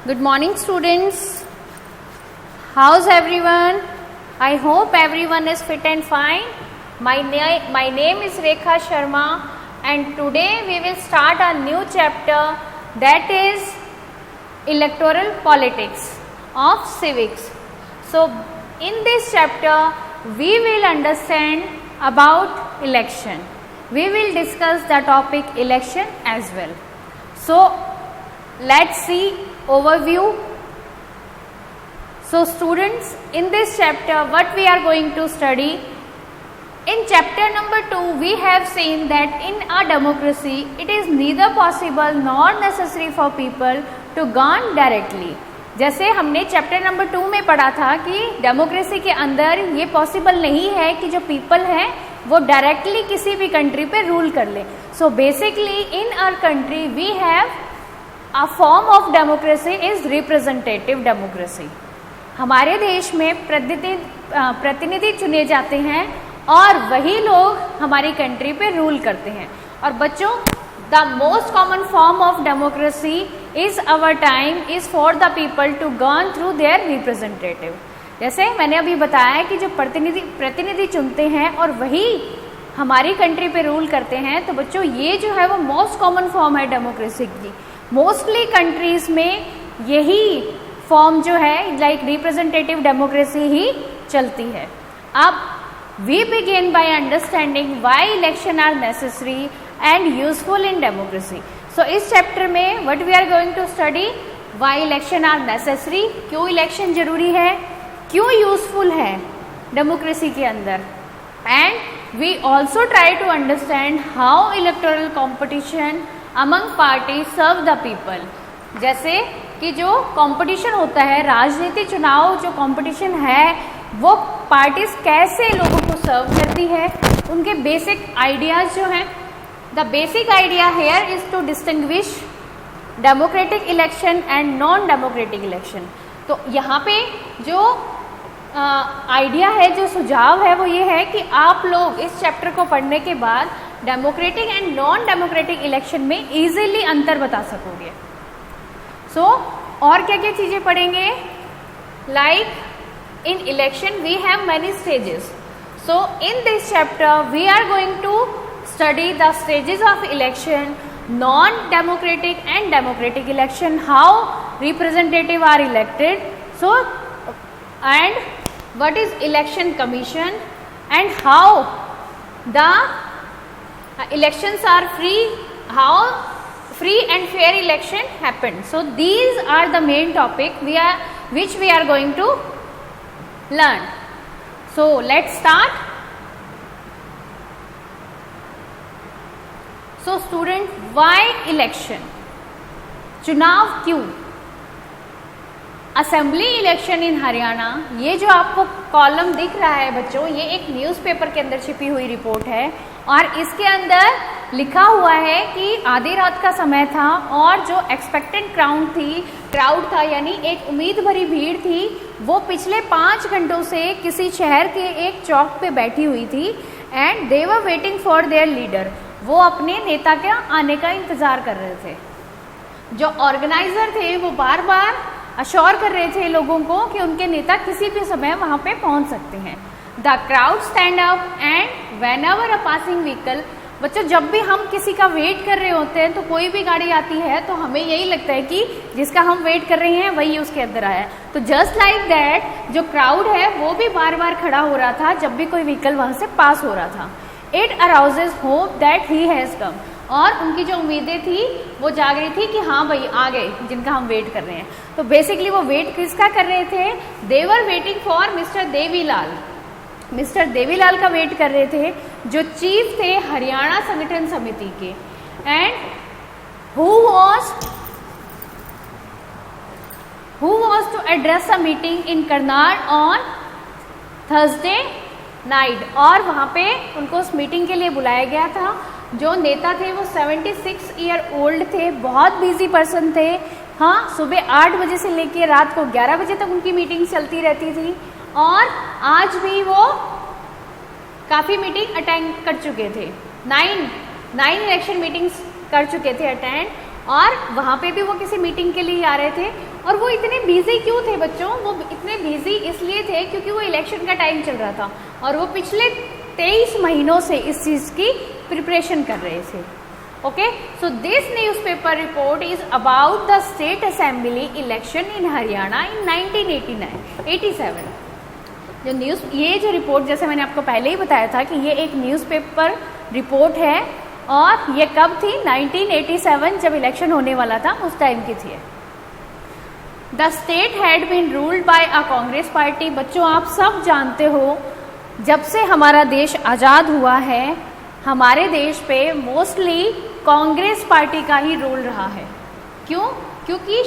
Good morning, students. How's everyone? I hope everyone is fit and fine. My name is Rekha Sharma, and today we will start a new chapter, that is electoral politics of civics. So in this chapter we will understand about election. We will discuss the topic election as well. So let's see overview. So students, in this chapter what we are going to study? In chapter number 2 we have seen that in a democracy it is neither possible nor necessary for people to govern directly. जैसे हमने chapter number 2 में पढ़ा था कि democracy के अंदर ये possible नहीं है कि जो पीपल हैं वो डायरेक्टली किसी भी कंट्री पे रूल कर ले. So basically in our country we have a form of democracy is representative democracy. हमारे देश में प्रतिनिधि चुने जाते हैं और वही लोग हमारी कंट्री पे रूल करते हैं. और बच्चों, the most common form of democracy is our time is for the people to govern through their representative. जैसे मैंने अभी बताया कि जो प्रतिनिधि चुनते हैं और वही हमारी कंट्री पे रूल करते हैं, तो बच्चों ये जो है वो मोस्ट कॉमन फॉर्म है डेमोक्रेसी की. मोस्टली कंट्रीज में यही फॉर्म जो है लाइक रिप्रेजेंटेटिव डेमोक्रेसी ही चलती है. अब we begin by understanding why election are necessary and useful in democracy. So इस चैप्टर में what we are going to study, why election are necessary, क्यों इलेक्शन जरूरी है, क्यों यूजफुल है डेमोक्रेसी के अंदर, and we also try to understand how electoral competition among party serve the people. जैसे कि जो कंपटीशन होता है, राजनीति चुनाव जो कंपटीशन है, वो पार्टीज कैसे लोगों को सर्व करती है, उनके बेसिक आइडियाज जो हैं. The basic idea here is to distinguish democratic election and non democratic election. तो यहाँ पे जो आइडिया है, जो सुझाव है, वो ये है कि आप लोग इस चैप्टर को पढ़ने के बाद democratic and non democratic election में इजीली अंतर बता सकोगे. सो और क्या क्या चीज़ें पढ़ेंगे, like in election we have many stages. So in this chapter we are going to study the stages of election, non democratic and democratic election, how representative are elected, so and what is election commission and how the elections are free, how free and fair election happen. So these are the main topic which we are going to learn. So let's start. So student, why election? चुनाव क्यों? Assembly election in Haryana, ये जो आपको column दिख रहा है बच्चों, ये एक न्यूज़पेपर के अंदर छिपी हुई रिपोर्ट है और इसके अंदर लिखा हुआ है कि आधी रात का समय था और जो एक्सपेक्टेंट क्राउड था यानी एक उम्मीद भरी भीड़ थी, वो पिछले 5 घंटों से किसी शहर के एक चौक पे बैठी हुई थी and they were waiting for their leader. वो अपने नेता के आने का इंतजार कर रहे थे. जो ऑर्गेनाइजर थे वो बार बार अश्योर कर रहे थे लोगों को कि उनके नेता किसी भी समय वहां पे पहुंच सकते हैं. The crowd stand up and when ever a passing vehicle. बच्चों, जब भी हम किसी का वेट कर रहे होते हैं तो कोई भी गाड़ी आती है तो हमें यही लगता है कि जिसका हम वेट कर रहे हैं वही उसके अंदर आया. तो जस्ट लाइक दैट जो क्राउड है वो भी बार बार खड़ा हो रहा था जब भी कोई व्हीकल वहां से पास हो रहा था. It arouses hope that he has come. और उनकी जो उम्मीदें थी वो जाग रही थी कि हाँ भाई आ गए जिनका हम वेट कर रहे हैं. तो बेसिकली वो वेट किसका कर रहे थे? They were waiting for mister Devi Lal. Mister Devi Lal का वेट कर रहे थे जो चीफ थे हरियाणा संगठन समिति के, and who was to address a meeting in Karnal on Thursday night. और वहाँ पे उनको उस मीटिंग के लिए बुलाया गया था. जो नेता थे वो 76 ईयर ओल्ड थे, बहुत बिजी पर्सन थे. हाँ, सुबह 8 बजे से लेकर रात को 11 बजे तक उनकी मीटिंग चलती रहती थी और आज भी वो काफ़ी मीटिंग अटेंड कर चुके थे. 9 इलेक्शन मीटिंग्स कर चुके थे अटेंड, और वहाँ पे भी वो किसी मीटिंग के लिए आ रहे थे और वो इतने बिजी क्यों थे बच्चों? वो इतने बिजी इसलिए थे क्योंकि वो इलेक्शन का टाइम चल रहा था और वो पिछले 23 महीनों से इस चीज़ की प्रिपरेशन कर रहे थे। Okay, so this newspaper report is about the state assembly election in Haryana in 1987। ये जो रिपोर्ट, जैसे मैंने आपको पहले ही बताया था कि ये एक न्यूज़पेपर रिपोर्ट है और ये कब थी? 1987, जब इलेक्शन होने वाला था उस टाइम की थी। The state had been ruled by a Congress party. बच्चों आप सब जानते हो, जब से हमारा देश आज़ाद हुआ है हमारे देश पे मोस्टली कांग्रेस पार्टी का ही रूल रहा है। क्यों? क्योंकि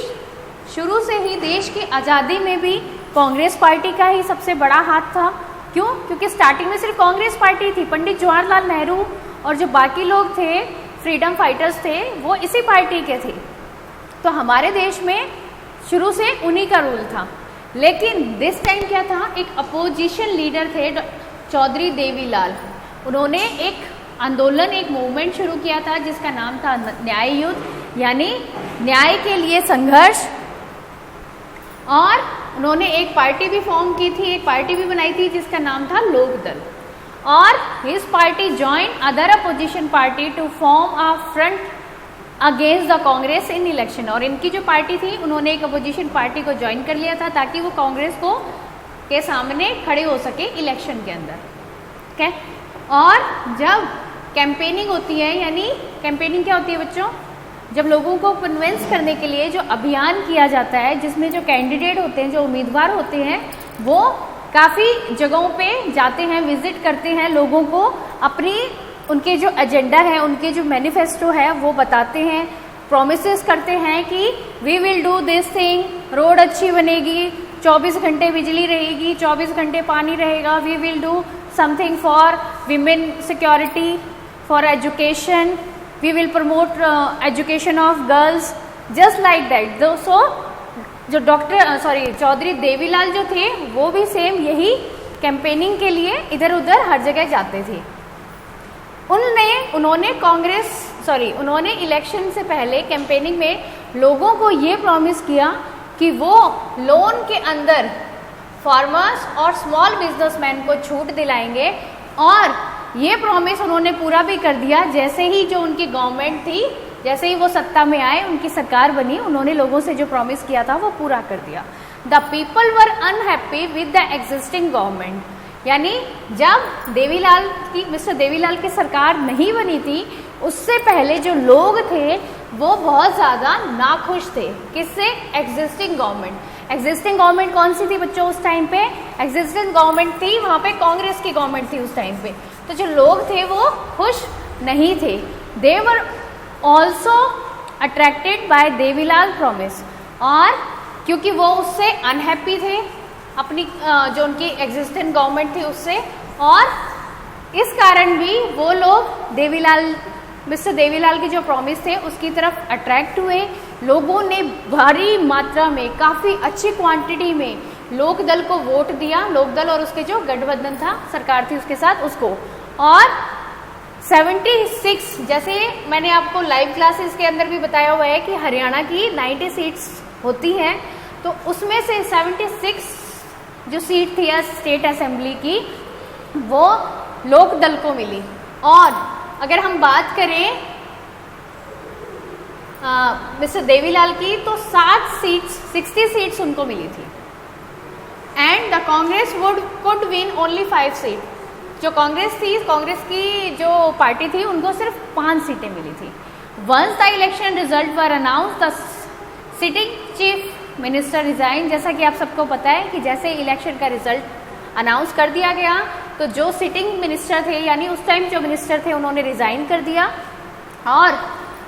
शुरू से ही देश की आज़ादी में भी कांग्रेस पार्टी का ही सबसे बड़ा हाथ था। क्यों? क्योंकि स्टार्टिंग में सिर्फ कांग्रेस पार्टी थी, पंडित जवाहरलाल नेहरू और जो बाकी लोग थे फ्रीडम फाइटर्स थे वो इसी पार्टी के थे। तो हमारे देश में शुरू से उन्हीं का रूल था। लेकिन दिस टाइम क्या था, एक अपोजिशन लीडर थे चौधरी देवीलाल। उन्होंने एक आंदोलन, एक मूवमेंट शुरू किया था जिसका नाम था न्याय युद्ध, यानी न्याय के लिए संघर्ष। और उन्होंने एक पार्टी भी फॉर्म की थी, एक पार्टी भी बनाई थी जिसका नाम था लोकदल। और his party join other opposition party to form a front against the Congress in election. और इनकी जो पार्टी थी उन्होंने एक अपोजिशन पार्टी को ज्वाइन कर लिया था ताकि वो कांग्रेस को के सामने खड़े हो सके इलेक्शन के अंदर। ओके, और जब कैंपेनिंग होती है, यानी कैंपेनिंग क्या होती है बच्चों? जब लोगों को कन्विंस करने के लिए जो अभियान किया जाता है, जिसमें जो कैंडिडेट होते हैं, जो उम्मीदवार होते हैं, वो काफ़ी जगहों पे जाते हैं, विजिट करते हैं, लोगों को अपनी उनके जो एजेंडा है, उनके जो मैनिफेस्टो है वो बताते हैं, प्रोमिसेस करते हैं कि we will do this thing, road अच्छी बनेगी, 24 घंटे बिजली रहेगी, 24 घंटे पानी रहेगा, we will do something for women security, for education, we will promote education of girls, just like that. So जो चौधरी देवीलाल जो थे वो भी सेम यही कैंपेनिंग के लिए इधर उधर हर जगह जाते थे। उन्होंने इलेक्शन से पहले कैंपेनिंग में लोगों को ये प्रॉमिस किया कि वो लोन के अंदर फार्मर्स और स्मॉल बिजनेसमैन को छूट दिलाएंगे। और ये प्रॉमिस उन्होंने पूरा भी कर दिया। जैसे ही जो उनकी गवर्नमेंट थी, जैसे ही वो सत्ता में आए, उनकी सरकार बनी, उन्होंने लोगों से जो प्रॉमिस किया था वो पूरा कर दिया। The people were unhappy with the existing government, यानी जब मिस्टर देवीलाल की सरकार नहीं बनी थी उससे पहले जो लोग थे वो बहुत ज़्यादा नाखुश थे। किससे? Existing government. एग्जिस्टिंग गवर्नमेंट कौन सी थी बच्चों उस टाइम पे? एग्जिस्टिंग गवर्नमेंट थी, वहाँ पे कांग्रेस की गवर्नमेंट थी उस टाइम पे। तो जो लोग थे वो खुश नहीं थे। They were also attracted by Devi Lal promise, और क्योंकि वो उससे अनहैप्पी थे, अपनी जो उनकी एग्जिस्टिंग गवर्नमेंट थी उससे, और इस कारण भी वो लोग मिस्टर देवीलाल की जो प्रॉमिस थे उसकी तरफ अट्रैक्ट हुए। लोगों ने भारी मात्रा में, काफ़ी अच्छी क्वांटिटी में लोकदल को वोट दिया। लोकदल और उसके जो गठबंधन था, सरकार थी उसके साथ, उसको। और 76, जैसे मैंने आपको लाइव क्लासेस के अंदर भी बताया हुआ है कि हरियाणा की 90 सीट्स होती हैं, तो उसमें से 76 जो सीट थी स्टेट असेंबली की वो लोकदल को मिली। और अगर हम बात करें मिस्टर देवीलाल की, तो 60 सीट्स उनको मिली थी। And the Congress could win only 5 seat. जो कांग्रेस थी, कांग्रेस की जो पार्टी थी, उनको सिर्फ 5 सीटें मिली थी। Once the election result were announce, the sitting chief minister resign. जैसा कि आप सबको पता है कि जैसे इलेक्शन का रिजल्ट अनाउंस कर दिया गया तो जो सिटिंग मिनिस्टर थे, यानी उस टाइम जो मिनिस्टर थे, उन्होंने रिजाइन कर दिया। और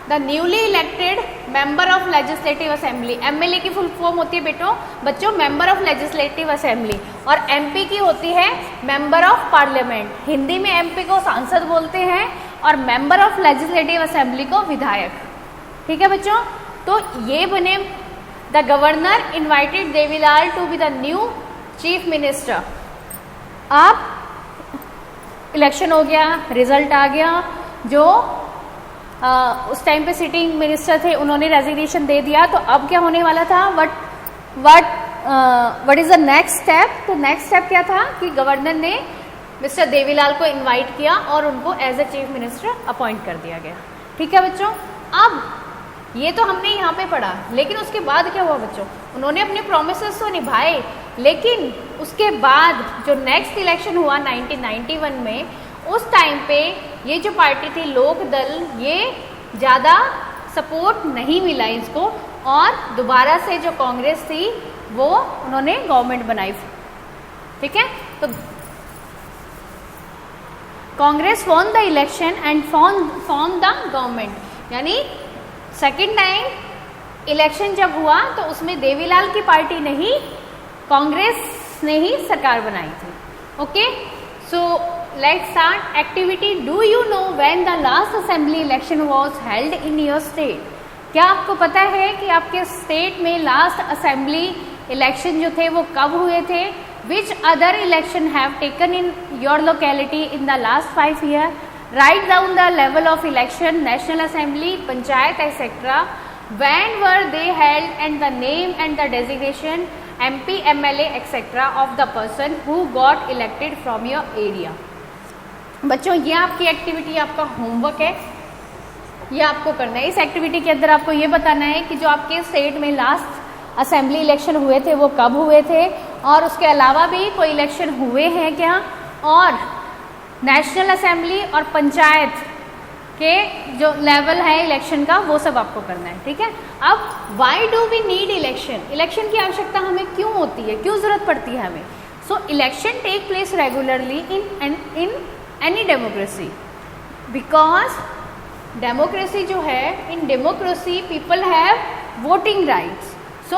the newly elected member of legislative assembly, MLA की फुल फॉर्म होती है बच्चों मेंबर ऑफ लेजिस्लेटिव असेंबली, और एमपी की होती है मेंबर ऑफ पार्लियामेंट। हिंदी में एमपी को सांसद बोलते हैं और मेंबर ऑफ लेजिस्लेटिव असेंबली को विधायक। ठीक है बच्चों, तो ये बने। The governor invited Devilal to be the new chief minister. अब इलेक्शन हो गया, रिजल्ट आ गया। जो उस टाइम पे सिटिंग मिनिस्टर थे उन्होंने रेजिग्नेशन दे दिया। तो अब क्या होने वाला था? What is the next step? तो नेक्स्ट स्टेप क्या था कि गवर्नर ने मिस्टर देवीलाल को इनवाइट किया और उनको as a chief minister appoint कर दिया गया। ठीक है बच्चों, अब ये तो हमने यहाँ पे पढ़ा, लेकिन उसके बाद क्या हुआ बच्चों? उन्होंने अपने प्रोमिसेस तो निभाए, लेकिन उसके बाद जो नेक्स्ट इलेक्शन हुआ 1991 में, उस टाइम पे ये जो पार्टी थी लोक दल, ये ज़्यादा सपोर्ट नहीं मिला इसको, और दोबारा से जो कांग्रेस थी वो उन्होंने गवर्नमेंट बनाई। ठीक है, तो Congress won the election and form the government, यानी सेकेंड टाइम इलेक्शन जब हुआ तो उसमें देवीलाल की पार्टी नहीं, कांग्रेस ने ही सरकार बनाई थी। Okay, so let's start activity. Do you know when the last assembly election was held in your state? क्या आपको पता है कि आपके स्टेट में लास्ट असेंबली इलेक्शन जो थे वो कब हुए थे? Which other election have taken in your locality in the last 5 years? Write down the level of election, National Assembly, Panchayat, etc. When were they held and the name and the designation, MP, MLA, etc. of the person who got elected from your area. बच्चों ये आपकी activity, आपका homework है, ये आपको करना है। इस एक्टिविटी के अंदर आपको ये बताना है कि जो आपके स्टेट में लास्ट असेंबली इलेक्शन हुए थे वो कब हुए थे, और उसके अलावा भी कोई इलेक्शन हुए हैं क्या, और नेशनल असेंबली और पंचायत के जो लेवल है इलेक्शन का वो सब आपको करना है। ठीक है, अब why do we need election? Election की आवश्यकता हमें क्यों होती है, क्यों जरूरत पड़ती है हमें? So election take place regularly in any democracy, because democracy जो है, in democracy people have voting rights. So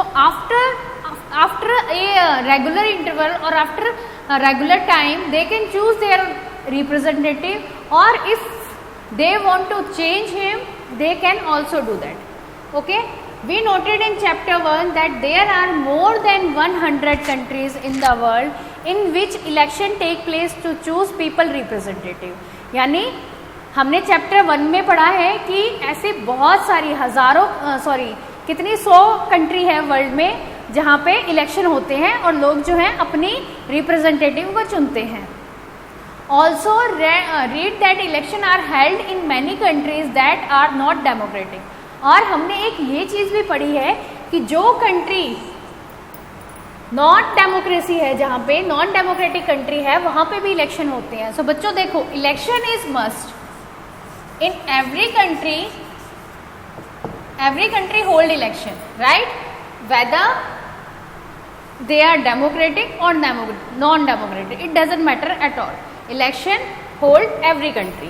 after a regular interval और after regular time they can choose their representative, or if they want to change him they can also do that. Okay, we noted in chapter 1 that there are more than 100 countries in the world in which election take place to choose people representative. यानी हमने chapter 1 में पढ़ा है कि ऐसे बहुत सारी हजारों कितनी 100 कंट्री है वर्ल्ड में जहाँ पे इलेक्शन होते हैं और लोग जो हैं अपनी रिप्रेजेंटेटिव को चुनते हैं। Also read that election are held in many countries that are not democratic. और हमने एक ये चीज भी पढ़ी है कि जो कंट्री नॉट डेमोक्रेसी है, जहाँ पे नॉन डेमोक्रेटिक कंट्री है, वहां पे भी इलेक्शन होते हैं। सो बच्चों देखो, election is must in every country hold election, right, whether they are democratic or non-democratic, it doesn't matter at all. Election hold every country.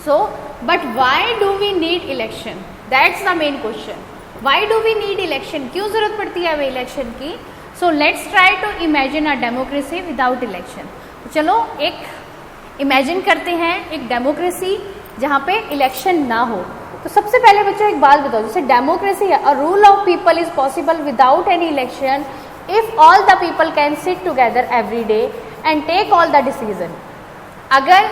So, but why do we need election? That's the main question. Why do we need election? क्यों जरूरत पड़ती है हमें election की? So let's try to imagine a democracy without election. तो चलो एक imagine करते हैं एक डेमोक्रेसी जहाँ पे इलेक्शन ना हो। तो सबसे पहले बच्चों एक बात बताओ, जैसे डेमोक्रेसी है, a rule of people is possible without any election if all the people can sit together every day and take all the decision. अगर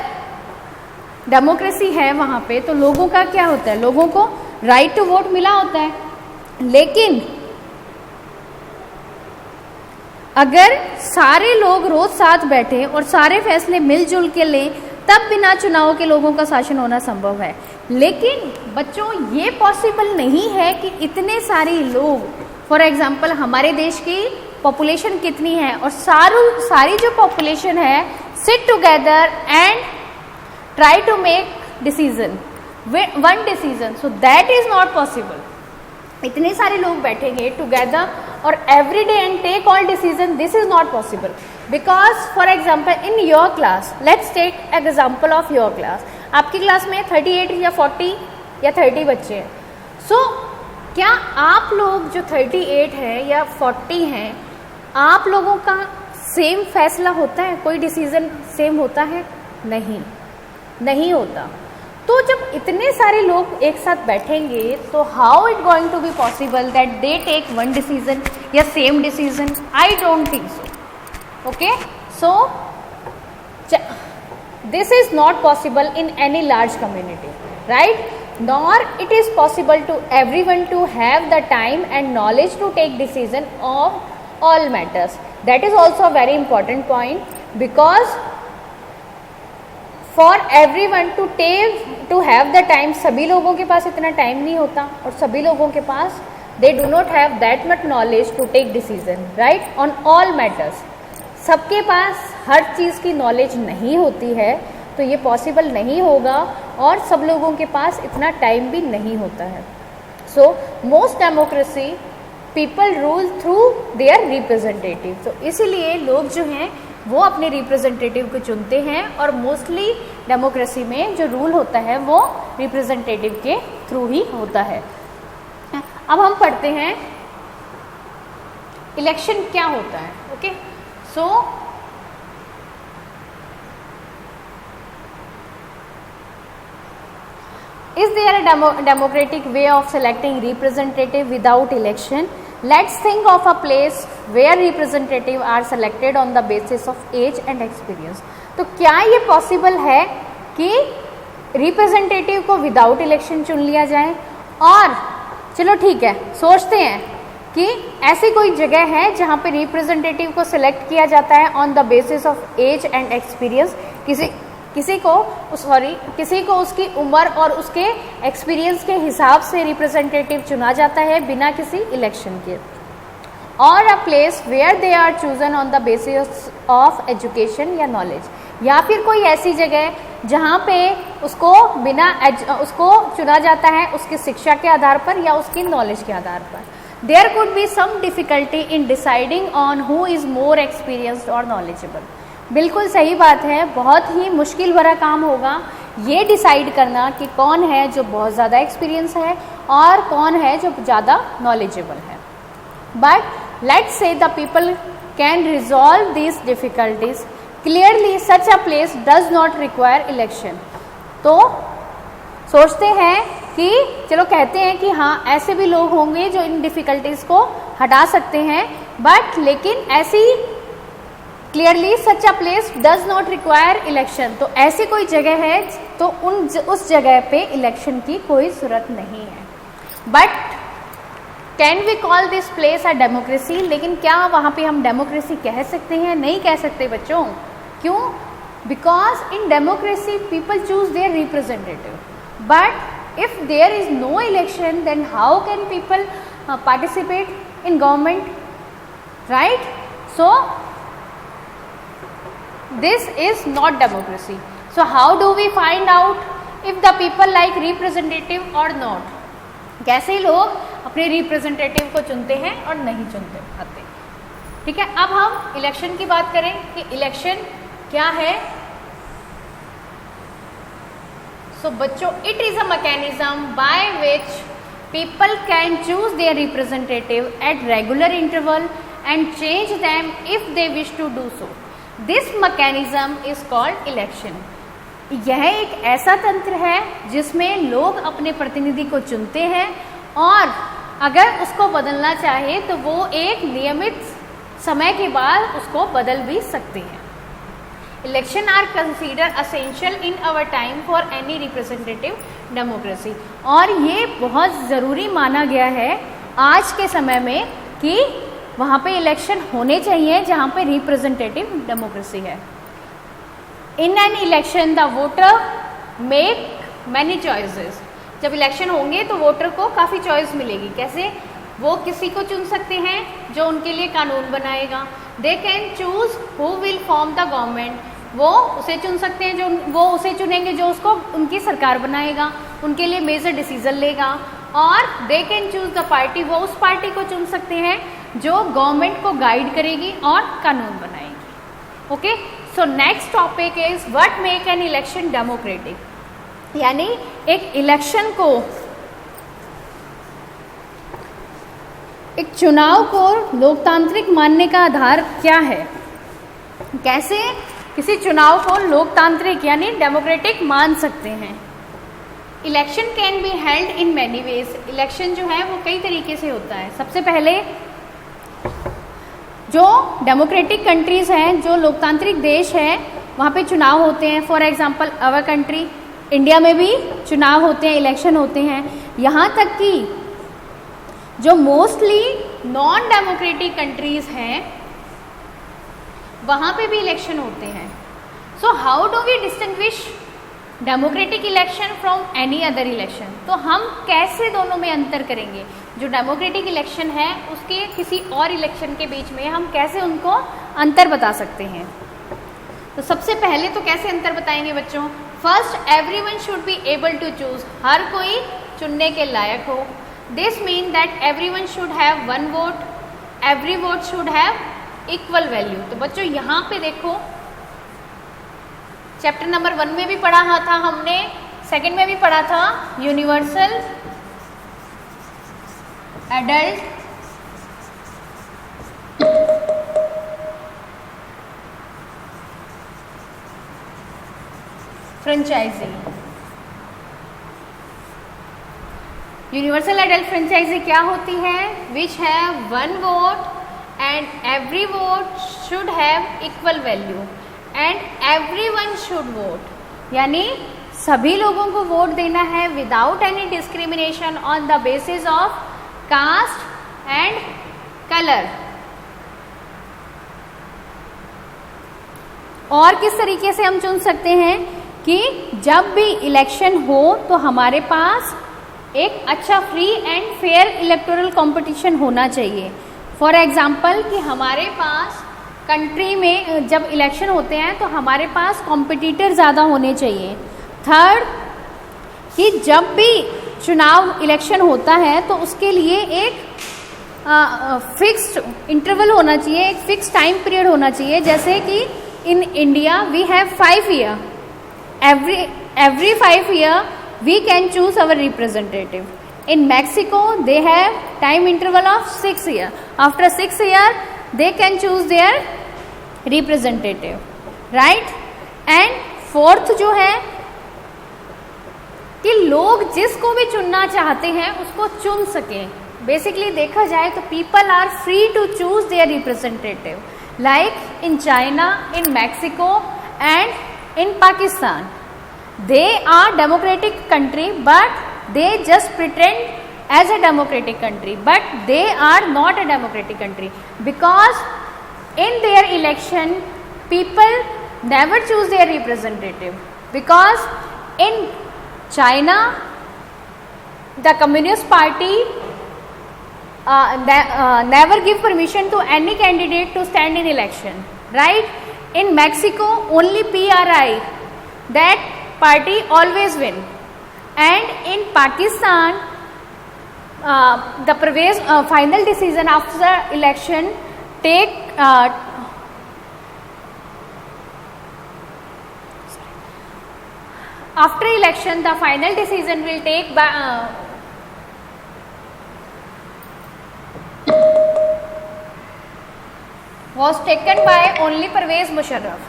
डेमोक्रेसी है वहां पे तो लोगों का क्या होता है, लोगों को राइट टू वोट मिला होता है, लेकिन अगर सारे लोग रोज साथ बैठे और सारे फैसले मिलजुल के लें तब बिना चुनाव के लोगों का शासन होना संभव है। लेकिन बच्चों ये पॉसिबल नहीं है कि इतने सारे लोग, फॉर एग्जाम्पल हमारे देश की पॉपुलेशन कितनी है और सारी जो पॉपुलेशन है sit together and try to make decision, one decision, so that is not possible. इतने सारे लोग बैठेंगे टुगेदर और every day and take all decision, this is not possible because for example in your class, let's take example of your class, आपकी class में 38 या 40 या 30 बच्चे हैं। सो क्या आप लोग जो 38 है या 40 हैं, आप लोगों का सेम फैसला होता है, कोई डिसीजन सेम होता है? नहीं होता। तो जब इतने सारे लोग एक साथ बैठेंगे तो how it going to be possible that they take one decision या same decision? I don't think so. Okay, so this is not possible in any large community, right? nor it is possible to everyone to have the time and knowledge to take decision of all matters. That is also a very important point, because for everyone to have the time, सभी लोगों के पास इतना time नहीं होता, और सभी लोगों के पास they do not have that much knowledge to take decision, right, on all matters. सबके पास हर चीज़ की नॉलेज नहीं होती है, तो ये पॉसिबल नहीं होगा, और सब लोगों के पास इतना टाइम भी नहीं होता है. So most democracy people rule through their representative. तो इसीलिए लोग जो हैं वो अपने रिप्रेजेंटेटिव को चुनते हैं, और मोस्टली डेमोक्रेसी में जो रूल होता है वो रिप्रेजेंटेटिव के थ्रू ही होता है. अब हम पढ़ते हैं इलेक्शन क्या होता है. Okay, so is there a democratic way of selecting representative without election? Let's think of a place where representative are selected on the basis of age and experience. तो क्या ये पॉसिबल है कि रिप्रेजेंटेटिव को without election चुन लिया जाए? और चलो ठीक है, सोचते हैं कि ऐसी कोई जगह है जहाँ पे रिप्रेजेंटेटिव को सिलेक्ट किया जाता है on the basis of age and experience. किसी को उसकी उम्र और उसके एक्सपीरियंस के हिसाब से रिप्रेजेंटेटिव चुना जाता है बिना किसी इलेक्शन के. और a place where they are chosen on the basis of education या नॉलेज, या फिर कोई ऐसी जगह जहाँ पे उसको चुना जाता है उसकी शिक्षा के आधार पर या उसकी नॉलेज के आधार पर. There could be some difficulty in deciding on who is more experienced और नॉलेजेबल. बिल्कुल सही बात है, बहुत ही मुश्किल भरा काम होगा ये डिसाइड करना कि कौन है जो बहुत ज़्यादा एक्सपीरियंस है और कौन है जो ज़्यादा नॉलेजेबल है. But let's say the people can resolve this difficulties clearly. Such a place does not require election. तो सोचते हैं कि चलो कहते हैं कि हाँ ऐसे भी लोग होंगे जो इन डिफ़िकल्टीज़ को हटा सकते हैं, बट लेकिन ऐसी clearly such a place does not require election. तो ऐसी कोई जगह है तो उस जगह पे इलेक्शन की कोई ज़रूरत नहीं है. But can we call this place a democracy? लेकिन क्या वहाँ पे हम डेमोक्रेसी कह सकते हैं? नहीं कह सकते बच्चों. क्यों? Because in democracy people choose their representative. But if there is no election then how can people participate in government, right? So this is not democracy. So how do we find out if the people like representative or not? कैसे लोग अपने representative को चुनते हैं और नहीं चुनते आते. ठीक है, अब हम इलेक्शन की बात करें कि इलेक्शन क्या है. सो बच्चों, it is a mechanism by which people can choose their representative at regular interval and change them if they wish to do so. This mechanism is called election. यह एक ऐसा तंत्र है जिसमें लोग अपने प्रतिनिधि को चुनते हैं और अगर उसको बदलना चाहे तो वो एक नियमित समय के बाद उसको बदल भी सकते हैं. Election are consider essential in our time for any representative democracy. और ये बहुत ज़रूरी माना गया है आज के समय में कि वहाँ पे इलेक्शन होने चाहिए जहाँ पे रिप्रेजेंटेटिव डेमोक्रेसी है. In an election the voter make many choices. जब इलेक्शन होंगे तो वोटर को काफ़ी चॉइस मिलेगी. कैसे? वो किसी को चुन सकते हैं जो उनके लिए कानून बनाएगा. दे can choose who will form the government. वो उसे चुन सकते हैं, वो उसे चुनेंगे जो उसको उनकी सरकार बनाएगा, उनके लिए मेजर डिसीजन लेगा. और दे कैन चूज द पार्टी. वो उस पार्टी को चुन सकते हैं जो गवर्नमेंट को गाइड करेगी और कानून बनाएगी. Okay, so next topic is what make an election democratic. यानी एक इलेक्शन को, एक चुनाव को लोकतांत्रिक मानने का आधार क्या है? कैसे किसी चुनाव को लोकतांत्रिक यानी डेमोक्रेटिक मान सकते हैं? Election can be held in many ways. Election जो है वो कई तरीके से होता है. सबसे पहले जो डेमोक्रेटिक कंट्रीज़ हैं, जो लोकतांत्रिक देश है, वहाँ पे चुनाव होते हैं. For example our country India में भी चुनाव होते हैं, इलेक्शन होते हैं, यहाँ तक कि जो मोस्टली नॉन डेमोक्रेटिक कंट्रीज हैं वहाँ पे भी इलेक्शन होते हैं। So how do we distinguish democratic election from any other election? तो हम कैसे दोनों में अंतर करेंगे? जो डेमोक्रेटिक इलेक्शन है उसके किसी और इलेक्शन के बीच में हम कैसे उनको अंतर बता सकते हैं? तो सबसे पहले तो कैसे अंतर बताएंगे बच्चों? First, everyone should be able to choose, हर कोई चुनने के लायक हो। This mean that everyone should have one vote, every vote should have equal value. तो बच्चों यहाँ पे देखो, चैप्टर नंबर 1 में भी पढ़ा था हमने, सेकंड में भी पढ़ा था, universal adult franchise. Universal adult franchise क्या होती है? Which have one vote and every vote should have equal value and everyone should vote, यानी सभी लोगों को वोट देना है without any discrimination on the basis of caste and colour. और किस तरीके से हम चुन सकते हैं कि जब भी इलेक्शन हो तो हमारे पास एक अच्छा free and fair electoral competition होना चाहिए। फॉर एग्जाम्पल कि हमारे पास कंट्री में जब इलेक्शन होते हैं तो हमारे पास कॉम्पिटिटर ज़्यादा होने चाहिए। थर्ड, कि जब भी चुनाव इलेक्शन होता है तो उसके लिए एक फिक्स्ड इंटरवल होना चाहिए, एक फिक्स टाइम पीरियड होना चाहिए। जैसे कि in India we have 5 year, every 5 year we can choose our representative. In Mexico they have time interval of 6 year. After 6 year they can choose their representative, right? And fourth जो है कि लोग जिसको भी चुनना चाहते हैं उसको चुन सकें। बेसिकली देखा जाए तो people are free to choose their representative, like in China, in Mexico and in Pakistan. They are democratic country but they just pretend as a democratic country, but they are not a democratic country because in their election people never choose their representative, because in China the Communist Party never give permission to any candidate to stand in election, right? In Mexico only PRI, that party always win, and in Pakistan the Parvez final decision after the election take after election the final decision will take by was taken by only Parvez Musharraf.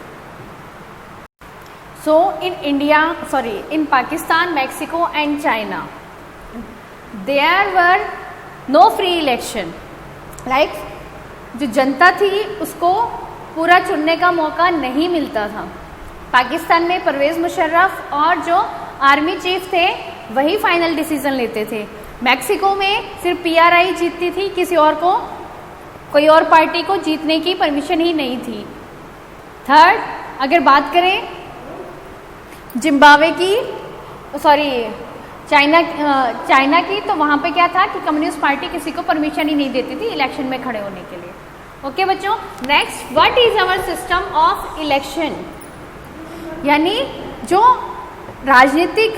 So in Pakistan, Mexico and China there were no free election, like जो जनता थी उसको पूरा चुनने का मौका नहीं मिलता था। पाकिस्तान में परवेज़ मुशर्रफ और जो आर्मी चीफ थे वही फाइनल डिसीजन लेते थे। मैक्सिको में सिर्फ PRI जीतती थी, किसी और को, कोई और पार्टी को जीतने की परमिशन ही नहीं थी। थर्ड, अगर बात करें जिम्बाब्वे की, चाइना की, तो वहाँ पे क्या था कि कम्युनिस्ट पार्टी किसी को परमिशन ही नहीं देती थी इलेक्शन में खड़े होने के लिए। ओके बच्चों, next, what is our system of election, यानी जो राजनीतिक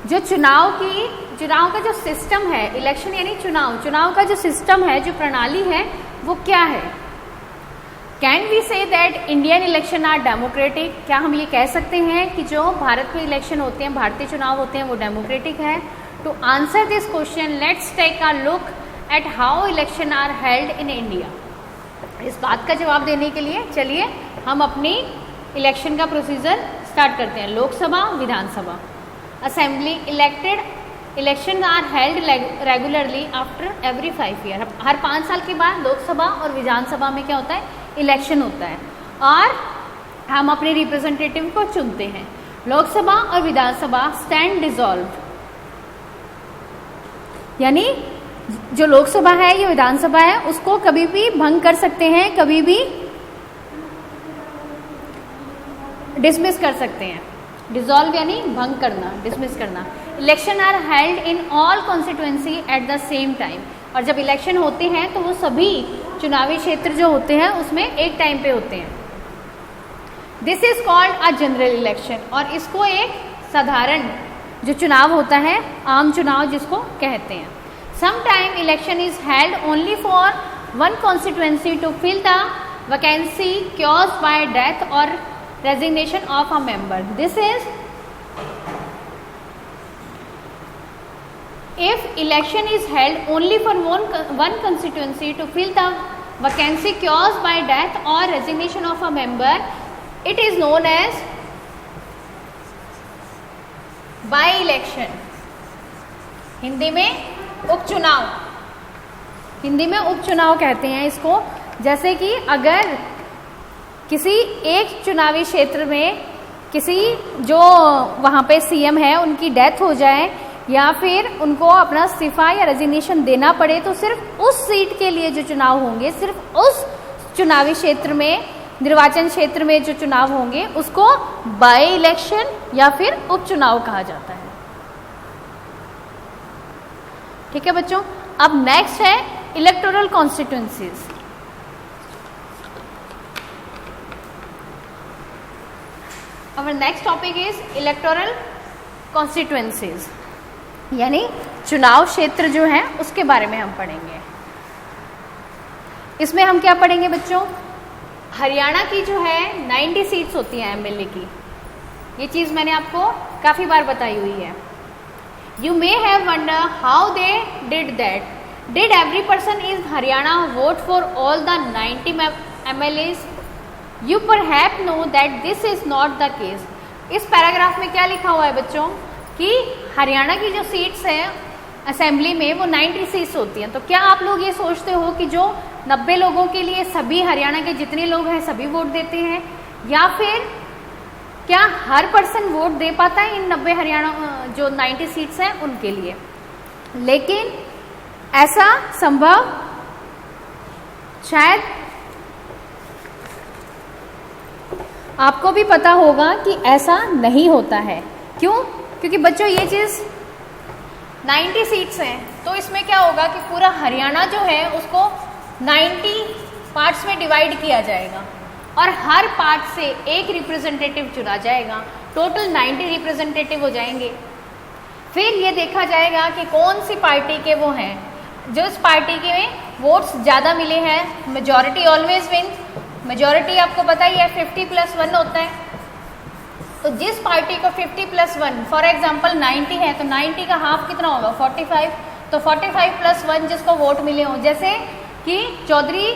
जो चुनाव का जो सिस्टम है, इलेक्शन यानी चुनाव का जो सिस्टम है, जो प्रणाली है, वो क्या है। Can we say that Indian election are democratic, क्या हम ये कह सकते हैं कि जो भारत में इलेक्शन होते हैं, भारतीय चुनाव होते हैं, वो डेमोक्रेटिक है। To answer this question let's take a look at how election are held in India. इस बात का जवाब देने के लिए चलिए हम अपनी इलेक्शन का प्रोसीजर स्टार्ट करते हैं। Lok Sabha, Vidhan Sabha, assembly, election are held regularly after every 5 year. हर 5 साल के बाद लोकसभा और विधानसभा में क्या होता है, इलेक्शन होता है। और हम अपने रिप्रेजेंटेटिव को चुनते हैं। लोकसभा और विधानसभा स्टैंड डिसॉल्व, यानी जो लोकसभा है या विधानसभा है उसको कभी भी भंग कर सकते हैं, कभी भी डिसमिस कर सकते हैं। डिसॉल्व यानी भंग करना, डिसमिस करना। Election are held in all constituency at the same time, और जब इलेक्शन होते हैं तो वो सभी चुनावी क्षेत्र जो होते हैं उसमें एक टाइम पे होते हैं। This is called a general election, और इसको एक साधारण जो चुनाव होता है, आम चुनाव जिसको कहते हैं। Some time election is held only for one constituency to fill the vacancy caused by death और resignation of a member. This is if election is held only for one constituency to fill the vacancy caused by death or resignation of a member, it is known as by election. Hindi में उपचुनाव, हिंदी में उपचुनाव कहते हैं इसको। जैसे कि अगर किसी एक चुनावी क्षेत्र में किसी जो वहाँ पे सीएम है उनकी डेथ हो जाए या फिर उनको अपना इस्तीफा या रेजिग्नेशन देना पड़े, तो सिर्फ उस सीट के लिए जो चुनाव होंगे, सिर्फ उस चुनावी क्षेत्र में, निर्वाचन क्षेत्र में जो चुनाव होंगे उसको बाय इलेक्शन या फिर उपचुनाव कहा जाता है। ठीक है बच्चों। अब नेक्स्ट है electoral constituencies. Our next topic is electoral constituencies, यानी चुनाव क्षेत्र जो है उसके बारे में हम पढ़ेंगे। इसमें हम क्या पढ़ेंगे बच्चों? हरियाणा की जो है 90 सीट्स होती हैं एमएलए की, ये चीज़ मैंने आपको काफ़ी बार बताई हुई है। You may have wonder how they did that. Did every person is Haryana vote for all the 90 MLAs? You perhaps know that this is not the case. इस पैराग्राफ में क्या लिखा हुआ है बच्चों कि हरियाणा की जो सीट्स हैं असेंबली में वो 90 सीट्स होती हैं। तो क्या आप लोग ये सोचते हो कि जो 90 लोगों के लिए सभी हरियाणा के जितने लोग हैं सभी वोट देते हैं, या फिर क्या हर पर्सन वोट दे पाता है इन 90 हरियाणा जो 90 सीट्स हैं उनके लिए? लेकिन ऐसा संभव शायद आपको भी पता होगा कि ऐसा नहीं होता है। क्यों? क्योंकि बच्चों ये चीज़ 90 सीट्स हैं, तो इसमें क्या होगा कि पूरा हरियाणा जो है उसको 90 पार्ट्स में डिवाइड किया जाएगा और हर पार्ट से एक रिप्रेजेंटेटिव चुना जाएगा। टोटल 90 रिप्रेजेंटेटिव हो जाएंगे। फिर ये देखा जाएगा कि कौन सी पार्टी के वो हैं, जिस पार्टी के वोट्स ज़्यादा मिले हैं। मेजॉरिटी ऑलवेज विन, मेजॉरिटी आपको पता ही है 50+1 होता है। तो जिस पार्टी को 50+1, फॉर एग्जांपल 90 है तो 90 का हाफ कितना होगा 45, तो 45+1 जिसको वोट मिले हों, जैसे कि चौधरी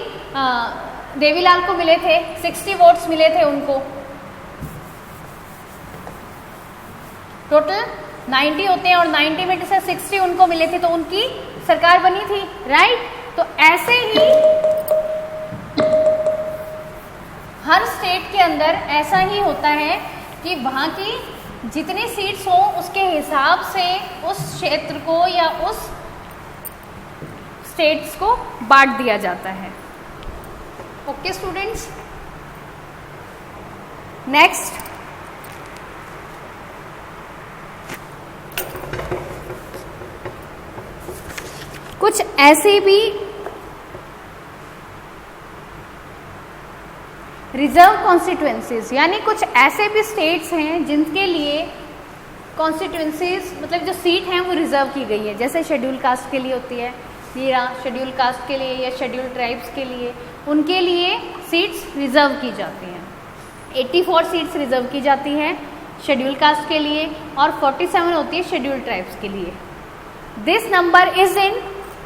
देवीलाल को मिले थे 60 वोट्स मिले थे उनको, टोटल 90 होते हैं और 90 में से 60 उनको मिले थे तो उनकी सरकार बनी थी, राइट। तो ऐसे ही हर स्टेट के अंदर ऐसा ही होता है कि वहाँ की जितनी सीट्स हो उसके हिसाब से उस क्षेत्र को या उस स्टेट्स को बांट दिया जाता है। ओके स्टूडेंट्स, नेक्स्ट कुछ ऐसे भी रिजर्व कॉन्स्टिट्यूएंसीज, यानी कुछ ऐसे भी स्टेट्स हैं जिनके लिए कॉन्स्टिट्यूएंसीज मतलब जो सीट हैं वो रिजर्व की गई है। जैसे शेड्यूल कास्ट के लिए होती है या शेड्यूल कास्ट के लिए या शेड्यूल ट्राइब्स के लिए, उनके लिए सीट्स रिजर्व की जाती हैं। 84 सीट्स रिजर्व की जाती हैं शेड्यूल कास्ट के लिए और 47 होती है शेड्यूल ट्राइब्स के लिए। This number is in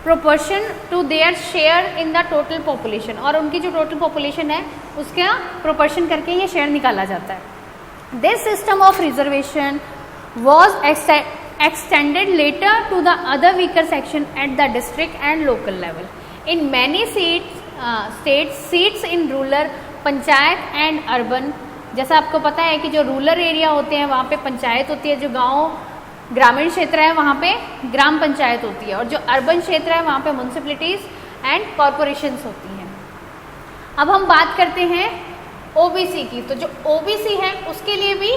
proportion to their share in the total population, और उनकी जो टोटल पॉपुलेशन है उसका प्रोपोर्शन करके ये शेयर निकाला जाता है। This system of reservation was extended later to the other weaker section at the district and local level. In many states, seats in rural, panchayat and urban जैसा आपको पता है कि जो रूरल एरिया होते हैं वहाँ पे पंचायत होती है, जो गांव ग्रामीण क्षेत्र है वहाँ पे ग्राम पंचायत होती है, और जो अर्बन क्षेत्र है वहाँ पे म्यूनिसिपैलिटीज एंड कॉरपोरेशंस होती हैं। अब हम बात करते हैं ओबीसी की। तो जो ओबीसी है उसके लिए भी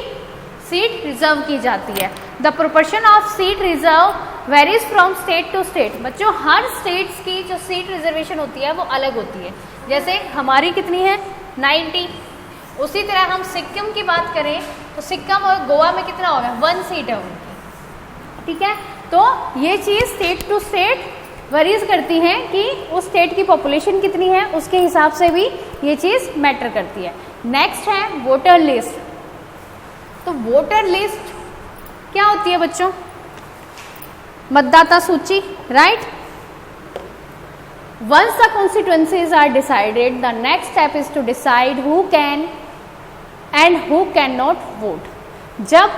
सीट रिजर्व की जाती है। The proportion of seat reserve varies from state to state. बच्चों हर स्टेट्स की जो सीट रिजर्वेशन होती है वो अलग होती है। जैसे हमारी कितनी है 90, उसी तरह हम सिक्किम की बात करें तो सिक्किम और गोवा में कितना होगा 1 सीट है उनकी, ठीक है। तो ये चीज़ स्टेट टू स्टेट वरीज करती है कि उस स्टेट की पॉपुलेशन कितनी है, उसके हिसाब से भी ये चीज़ मैटर करती है। नेक्स्ट है वोटर लिस्ट। तो वोटर लिस्ट क्या होती है बच्चों? मतदाता सूची, right. Once the constituencies are decided, the next step is to decide who can and who cannot vote. जब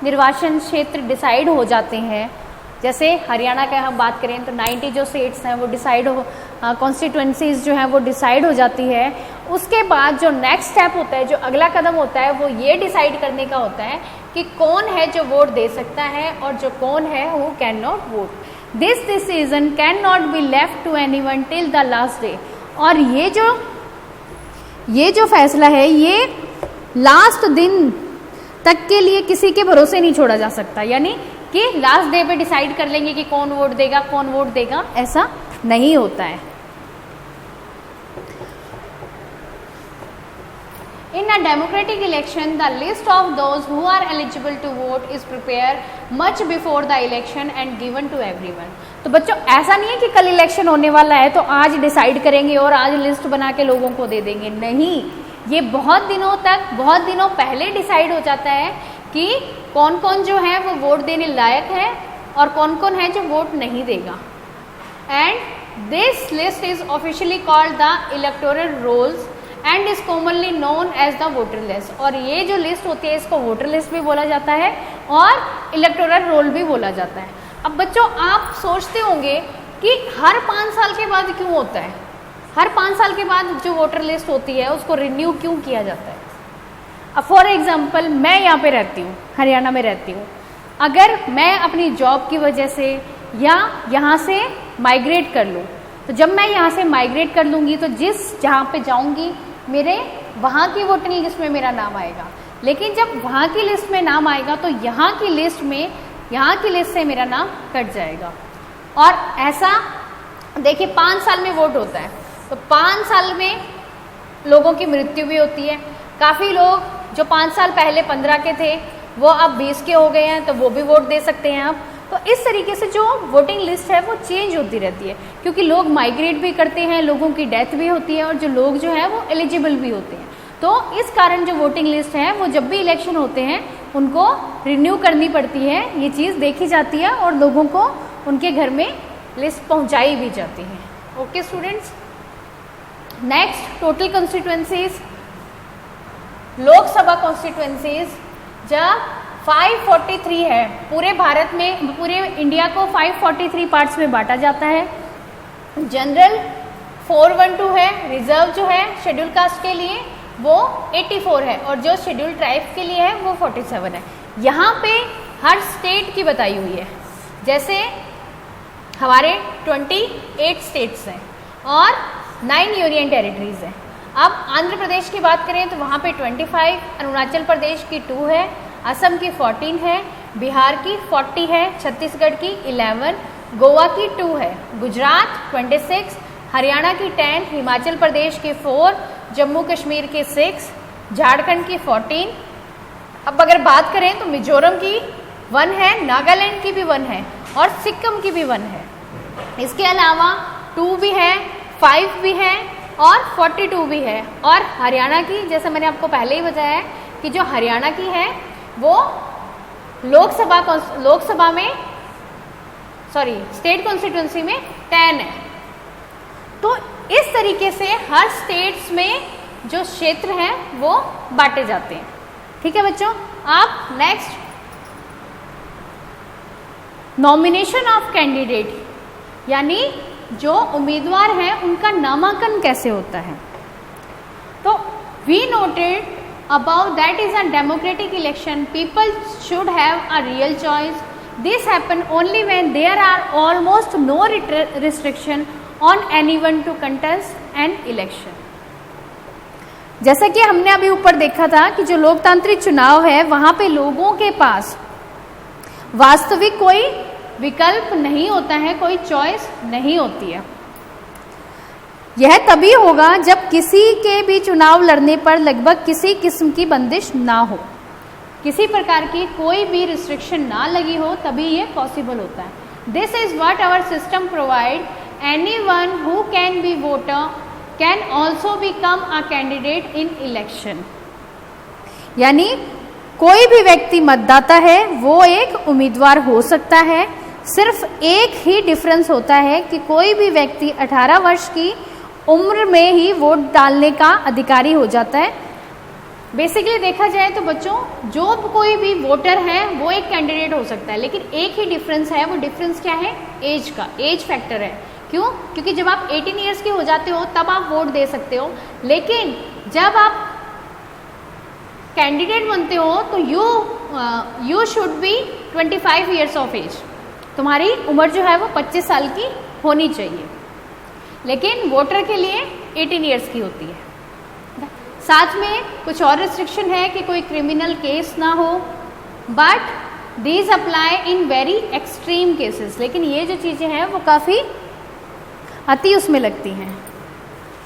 निर्वाचन क्षेत्र डिसाइड हो जाते हैं, जैसे हरियाणा का हम बात करें तो 90 जो स्टेट्स हैं वो डिसाइड हो, कॉन्स्टिट्यूंसीज जो हैं वो डिसाइड हो जाती है। उसके बाद जो नेक्स्ट स्टेप होता है, जो अगला कदम होता है, वो ये डिसाइड करने का होता है कि कौन है जो वोट दे सकता है और जो कौन है who can not vote. This decision can not be left to anyone till the last day. और ये जो फैसला है ये लास्ट दिन तक के लिए किसी के भरोसे नहीं छोड़ा जा सकता, यानी कि लास्ट डे पे डिसाइड कर लेंगे कि कौन वोट देगा, ऐसा नहीं होता है। In a democratic election, the list of those who are eligible to vote is prepared much before the election and given to everyone. तो बच्चों ऐसा नहीं है कि कल इलेक्शन होने वाला है तो आज डिसाइड करेंगे और आज लिस्ट बना के लोगों को दे देंगे, नहीं। ये बहुत दिनों पहले डिसाइड हो जाता है कि कौन कौन जो है वो वोट देने लायक है और कौन कौन है जो वोट नहीं देगा। And this list is officially called the electoral rolls and is commonly known as the voter list. और ये जो लिस्ट होती है इसको वोटर लिस्ट भी बोला जाता है और इलेक्टोरल रोल भी बोला जाता है। अब बच्चों आप सोचते होंगे कि हर 5 साल के बाद क्यों होता है, हर 5 साल के बाद जो वोटर लिस्ट होती है उसको रिन्यू क्यों किया जाता है। अब फॉर एग्जाम्पल मैं यहाँ पे रहती हूँ, हरियाणा में रहती हूँ, अगर मैं अपनी जॉब की वजह से या यहाँ से माइग्रेट कर लूँ, तो जब मैं यहाँ से माइग्रेट कर लूँगी तो जहाँ पे जाऊँगी मेरे वहाँ की वोटिंग लिस्ट में मेरा नाम आएगा। लेकिन जब वहाँ की लिस्ट में नाम आएगा तो यहाँ की लिस्ट से मेरा नाम कट जाएगा। और ऐसा देखिए 5 साल में वोट होता है, तो 5 साल में लोगों की मृत्यु भी होती है। काफ़ी लोग जो 5 साल पहले 15 के थे वो अब 20 के हो गए हैं, तो वो भी वोट दे सकते हैं अब। तो इस तरीके से जो वोटिंग लिस्ट है वो चेंज होती रहती है, क्योंकि लोग माइग्रेट भी करते हैं, लोगों की डेथ भी होती है और जो लोग जो है वो एलिजिबल भी होते हैं। तो इस कारण जो वोटिंग लिस्ट है वो जब भी इलेक्शन होते हैं उनको रिन्यू करनी पड़ती है, ये चीज़ देखी जाती है और लोगों को उनके घर में लिस्ट पहुंचाई भी जाती है। Okay students, next total constituencies, Lok Sabha constituencies जब 543 है, पूरे भारत में, पूरे इंडिया को 543 पार्ट्स में बांटा जाता है। जनरल 412 है, रिजर्व जो है शेड्यूल कास्ट के लिए वो 84 है और जो शेड्यूल ट्राइब्स के लिए है वो 47 है। यहाँ पे हर स्टेट की बताई हुई है, जैसे हमारे 28 स्टेट्स हैं और 9 यूनियन टेरिटरीज हैं। अब आंध्र प्रदेश की बात करें तो वहाँ पे 25, अरुणाचल प्रदेश की 2 है, असम की 14 है, बिहार की 40 है, छत्तीसगढ़ की 11, गोवा की 2 है, गुजरात 26, हरियाणा की 10, हिमाचल प्रदेश की 4, जम्मू कश्मीर की 6, झारखंड की 14। अब अगर बात करें तो मिजोरम की 1 है, नागालैंड की भी 1 है और सिक्किम की भी 1 है। इसके अलावा 2 भी है, 5 भी है और 42 भी है। और हरियाणा की, जैसे मैंने आपको पहले ही बताया कि जो हरियाणा की है वो लोकसभा में स्टेट कॉन्स्टिट्यूंसी में 10 है। तो इस तरीके से हर स्टेट्स में जो क्षेत्र हैं वो बांटे जाते हैं। ठीक है बच्चों, आप नेक्स्ट नॉमिनेशन ऑफ कैंडिडेट, यानी जो उम्मीदवार हैं उनका नामांकन कैसे होता है। तो we noted above, that is a democratic election. People should have a real choice. This happen only when there are almost no restriction on anyone to contest an election. जैसा कि हमने अभी ऊपर देखा था कि जो लोकतांत्रिक चुनाव है वहां पे लोगों के पास वास्तविक कोई विकल्प नहीं होता है, कोई चॉइस नहीं होती है। यह तभी होगा जब किसी के भी चुनाव लड़ने पर लगभग किसी किस्म की बंदिश ना हो, किसी प्रकार की कोई भी रिस्ट्रिक्शन ना लगी हो, तभी ये पॉसिबल होता है। This is what our system provide. Anyone who can be voter can also become a candidate in election. यानी कोई भी व्यक्ति मतदाता है, वो एक उम्मीदवार हो सकता है। सिर्फ एक ही डिफरेंस होता है कि कोई भी व्यक्ति 18 वर्ष की उम्र में ही वोट डालने का अधिकारी हो जाता है। बेसिकली देखा जाए तो बच्चों, जो कोई भी वोटर है वो एक कैंडिडेट हो सकता है, लेकिन एक ही डिफरेंस है। वो डिफरेंस क्या है? एज का, एज फैक्टर है। क्यों? क्योंकि जब आप 18 ईयर्स के हो जाते हो तब आप वोट दे सकते हो, लेकिन जब आप कैंडिडेट बनते हो तो you should be 25 years of age. तुम्हारी उम्र जो है वो 25 साल की होनी चाहिए, लेकिन वोटर के लिए 18 ईयर्स की होती है। साथ में कुछ और रिस्ट्रिक्शन है कि कोई क्रिमिनल केस ना हो, but these apply in very extreme cases. लेकिन ये जो चीज़ें हैं वो काफ़ी अति उसमें लगती हैं।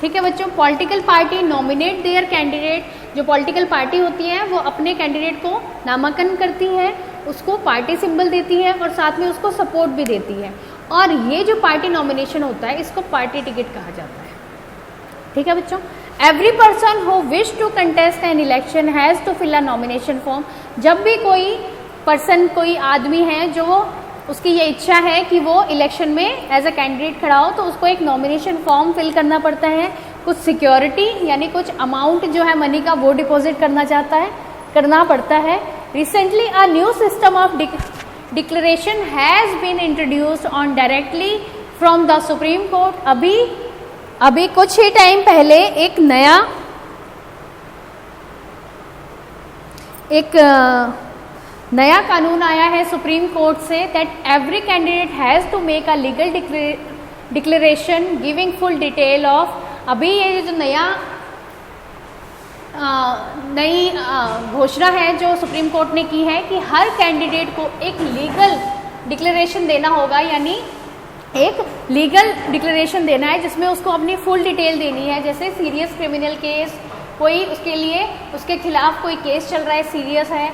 ठीक है बच्चों, political party nominate their candidate. जो पॉलिटिकल पार्टी होती है वो अपने कैंडिडेट को नामांकन करती है, उसको पार्टी सिंबल देती है और साथ में उसको सपोर्ट भी देती है। और ये जो पार्टी नॉमिनेशन होता है इसको पार्टी टिकट कहा जाता है। ठीक है बच्चों, every person who wish to contest an election has to fill a nomination form. जब भी कोई पर्सन, कोई आदमी है जो उसकी ये इच्छा है कि वो इलेक्शन में एज अ कैंडिडेट खड़ा हो, तो उसको एक नॉमिनेशन फॉर्म फिल करना पड़ता है। कुछ सिक्योरिटी यानी कुछ अमाउंट जो है मनी का वो डिपॉजिट करना पड़ता है। Recently a new system of declaration has been introduced on directly from the supreme court. अभी कुछ ही टाइम पहले एक नया कानून आया है सुप्रीम कोर्ट से, that every candidate has to make a legal declaration giving full detail of. अभी ये जो नई घोषणा है जो सुप्रीम कोर्ट ने की है कि हर कैंडिडेट को एक लीगल डिक्लेरेशन देना होगा, यानी एक लीगल डिक्लेरेशन देना है जिसमें उसको अपनी फुल डिटेल देनी है। जैसे सीरियस क्रिमिनल केस, कोई उसके खिलाफ कोई केस चल रहा है, सीरियस है,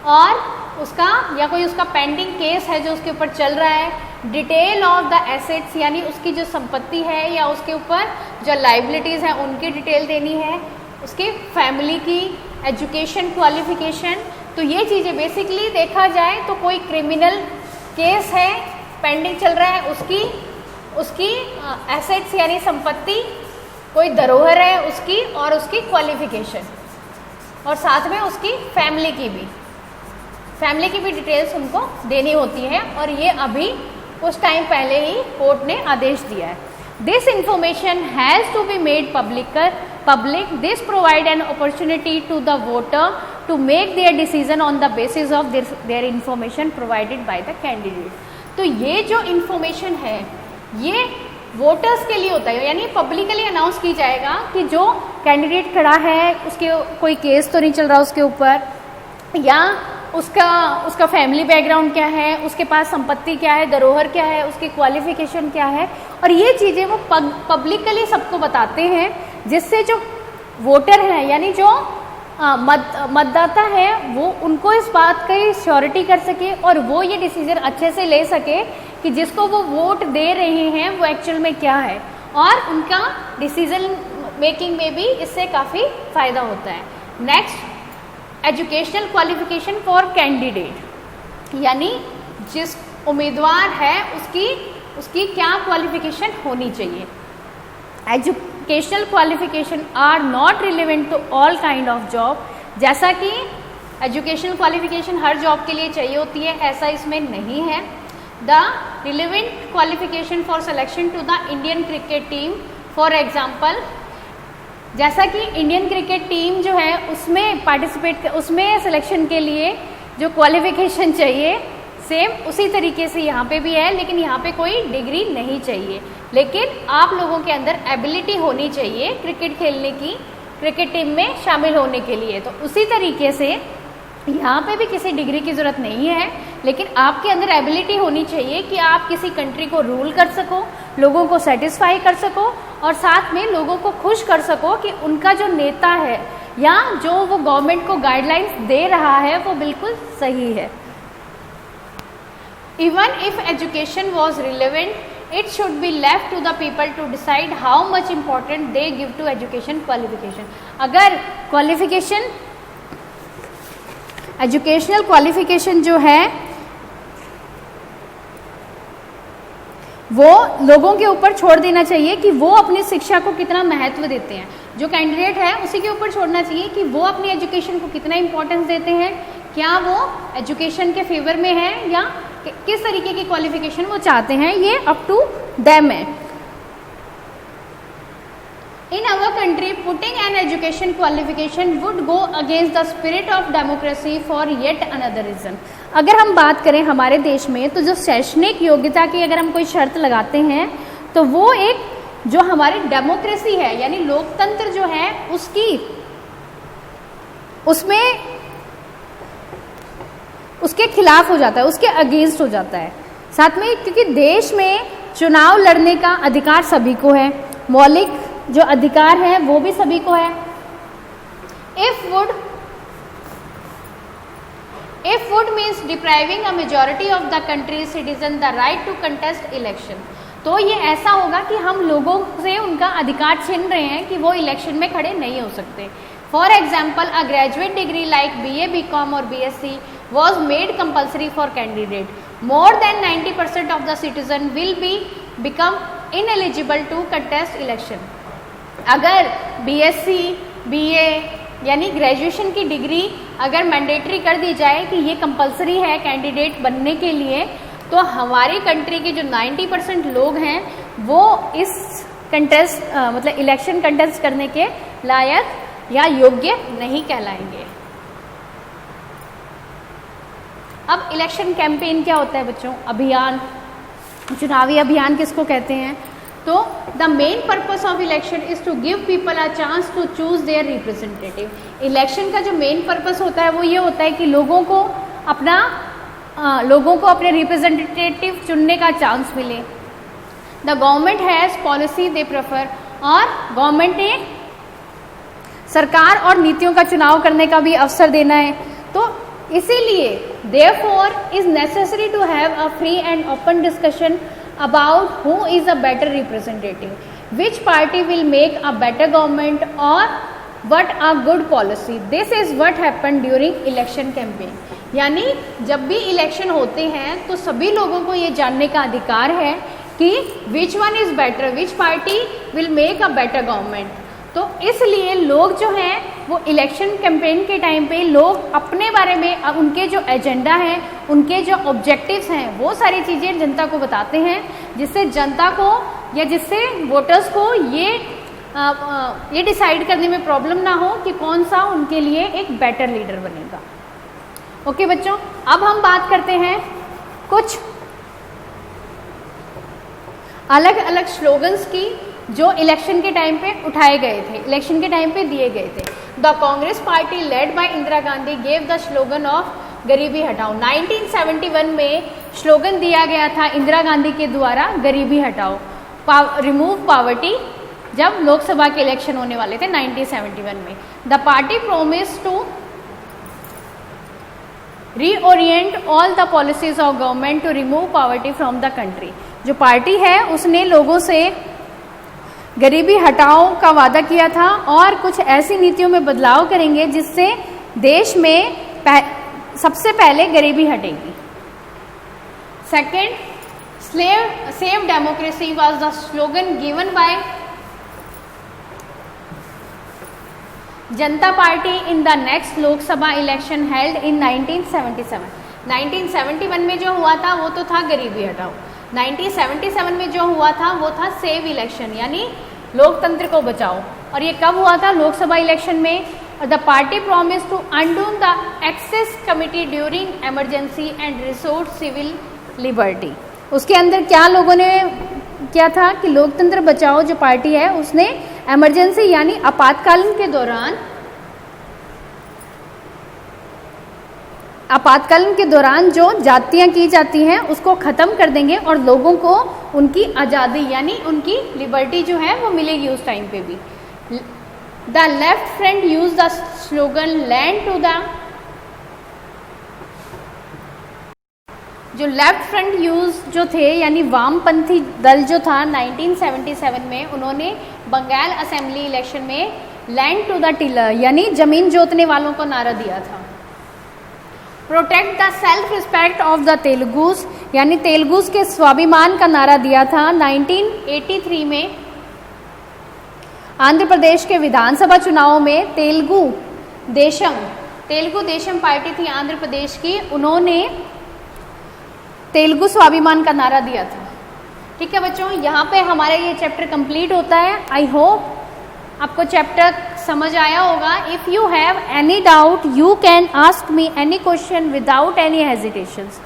और कोई उसका पेंडिंग केस है जो उसके ऊपर चल रहा है। डिटेल ऑफ द एसेट्स यानी उसकी जो संपत्ति है या उसके ऊपर जो लाइबिलिटीज़ हैं उनकी डिटेल देनी है, उसकी फैमिली की, एजुकेशन क्वालिफिकेशन। तो ये चीज़ें बेसिकली देखा जाए तो कोई क्रिमिनल केस है, पेंडिंग चल रहा है, उसकी एसेट्स यानी संपत्ति, कोई धरोहर है उसकी, और उसकी क्वालिफिकेशन, और साथ में उसकी फैमिली की भी डिटेल्स उनको देनी होती है। और ये अभी कुछ टाइम पहले ही कोर्ट ने आदेश दिया है। This information has to be made public. This provide an opportunity to the voter to make their decision on the basis of their information provided by the candidate. तो ये जो इंफॉर्मेशन है ये वोटर्स के लिए होता है, यानी पब्लिकली अनाउंस की जाएगा कि जो कैंडिडेट खड़ा है उसके कोई केस तो नहीं चल रहा उसके ऊपर, या उसका फैमिली बैकग्राउंड क्या है, उसके पास संपत्ति क्या है, धरोहर क्या है, उसकी क्वालिफिकेशन क्या है, और ये चीज़ें वो पब्लिकली सबको बताते हैं, जिससे जो वोटर हैं यानी जो मतदाता है वो उनको इस बात की श्योरिटी कर सके और वो ये डिसीजन अच्छे से ले सके कि जिसको वो वोट दे रहे हैं वो एक्चुअल में क्या है, और उनका डिसीजन मेकिंग में भी इससे काफ़ी फ़ायदा होता है। Next, educational qualification for candidate, यानी जिस उम्मीदवार है उसकी क्या क्वालिफिकेशन होनी चाहिए। Educational qualification are not relevant to all kind of job. जैसा कि एजुकेशनल क्वालिफिकेशन हर जॉब के लिए चाहिए होती है, ऐसा इसमें नहीं है। The relevant qualification for selection to the Indian cricket team, for example जैसा कि इंडियन क्रिकेट टीम जो है उसमें सिलेक्शन के लिए जो क्वालिफिकेशन चाहिए सेम उसी तरीके से यहाँ पे भी है, लेकिन यहाँ पे कोई डिग्री नहीं चाहिए, लेकिन आप लोगों के अंदर एबिलिटी होनी चाहिए क्रिकेट खेलने की, क्रिकेट टीम में शामिल होने के लिए। तो उसी तरीके से यहाँ पे भी किसी डिग्री की ज़रूरत नहीं है, लेकिन आपके अंदर एबिलिटी होनी चाहिए कि आप किसी कंट्री को रूल कर सको, लोगों को सेटिस्फाई कर सको और साथ में लोगों को खुश कर सको कि उनका जो नेता है या जो वो गवर्नमेंट को गाइडलाइंस दे रहा है वो बिल्कुल सही है। Even if education was relevant, it should be left to the people to decide how much important they give to education qualification. अगर क्वालिफिकेशन एजुकेशनल क्वालिफिकेशन जो है वो लोगों के ऊपर छोड़ देना चाहिए कि वो अपनी शिक्षा को कितना महत्व देते हैं। जो कैंडिडेट है उसी के ऊपर छोड़ना चाहिए कि वो अपनी एजुकेशन को कितना इंपॉर्टेंस देते हैं, क्या वो एजुकेशन के फेवर में है या किस तरीके की क्वालिफिकेशन वो चाहते हैं, ये अप टू देम है। In our country, putting an education qualification would go against the spirit of democracy for yet another reason. अगर हम बात करें हमारे देश में तो जो शैक्षणिक योग्यता की अगर हम कोई शर्त लगाते हैं तो वो एक जो हमारी डेमोक्रेसी है यानी लोकतंत्र जो है उसके खिलाफ हो जाता है, उसके अगेंस्ट हो जाता है। साथ में क्योंकि देश में चुनाव लड़ने का अधिकार सभी को है, मौलिक जो अधिकार है वो भी सभी को है। If would means depriving a majority of the country's citizen the right to contest election, तो ये ऐसा होगा कि हम लोगों से उनका अधिकार छीन रहे हैं कि वो इलेक्शन में खड़े नहीं हो सकते। For example, a graduate degree like BA, BCom और BSc was made compulsory for candidate. More than 90% of the citizen will become ineligible to contest election. अगर BSc, BA यानी ग्रेजुएशन की डिग्री अगर मैंडेटरी कर दी जाए कि ये कंपलसरी है कैंडिडेट बनने के लिए, तो हमारी कंट्री के जो 90% लोग हैं वो इस कंटेस्ट मतलब इलेक्शन कंटेस्ट करने के लायक या योग्य नहीं कहलाएंगे। अब इलेक्शन कैंपेन क्या होता है बच्चों? अभियान, चुनावी अभियान किसको कहते हैं? तो the main purpose of election is to give people a chance to choose their representative. Election का जो मेन पर्पस होता है वो ये होता है कि लोगों को अपने रिप्रेजेंटेटिव चुनने का चांस मिले। The government has policy they prefer, और गवर्नमेंट ने सरकार और नीतियों का चुनाव करने का भी अवसर देना है। तो इसीलिए therefore is necessary to have a free and open discussion about who is a better representative, which party will make a better government or what a good policy. This is what happened during election campaign. यानी जब भी election होते हैं तो सभी लोगों को ये जानने का अधिकार है कि which one is better, which party will make a better government. तो इसलिए लोग जो हैं वो इलेक्शन कैंपेन के टाइम पे लोग अपने बारे में, उनके जो एजेंडा है, उनके जो ऑब्जेक्टिव्स हैं, वो सारी चीज़ें जनता को बताते हैं, जिससे जनता को या जिससे वोटर्स को ये डिसाइड करने में प्रॉब्लम ना हो कि कौन सा उनके लिए एक बेटर लीडर बनेगा। ओके बच्चों, अब हम बात करते हैं कुछ अलग अलग स्लोगन्स की जो इलेक्शन के टाइम पे उठाए गए थे, इलेक्शन के टाइम पे दिए गए थे। The Congress party led by Indira Gandhi gave the slogan of गरीबी हटाओ। 1971 में स्लोगन दिया गया था इंदिरा गांधी के द्वारा, गरीबी हटाओ, रिमूव पॉवर्टी, जब लोकसभा के इलेक्शन होने वाले थे 1971 में। The party promise to reorient all the policies of government to remove poverty from the country. जो पार्टी है उसने लोगों से गरीबी हटाओ का वादा किया था और कुछ ऐसी नीतियों में बदलाव करेंगे जिससे देश में सबसे पहले गरीबी हटेगी। Second, save democracy was the slogan given by Janata Party in the next Lok Sabha election held in 1977। 1971 में जो हुआ था वो तो था गरीबी हटाओ, 1977 में जो हुआ था वो था सेव इलेक्शन यानी लोकतंत्र को बचाओ। और ये कब हुआ था? लोकसभा इलेक्शन में। The party promise to undo the excess committee during emergency and resort civil liberty. उसके अंदर क्या लोगों ने क्या था कि लोकतंत्र बचाओ जो पार्टी है उसने इमरजेंसी यानी आपातकालीन के दौरान जो जातियां की जाती हैं उसको ख़त्म कर देंगे और लोगों को उनकी आज़ादी यानी उनकी लिबर्टी जो है वो मिलेगी उस टाइम पे भी। The left front use the slogan land to the, जो लेफ्ट फ्रंट यूज जो थे यानी वामपंथी दल जो था 1977 में, उन्होंने बंगाल असेंबली इलेक्शन में लैंड टू द टिलर यानी जमीन जोतने वालों को नारा दिया था। Protect the self respect of the Telugus यानी तेलुगुस के स्वाभिमान का नारा दिया था 1983 में। आंध्र प्रदेश के विधानसभा चुनावों में तेलुगु देशम पार्टी थी आंध्र प्रदेश की, उन्होंने तेलुगु स्वाभिमान का नारा दिया था। ठीक है बच्चों, यहाँ पे हमारा ये चैप्टर कंप्लीट होता है। आई होप आपको चैप्टर समझ आया होगा। If you have any doubt you can ask me any question without any hesitations.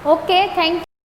Okay, thank you.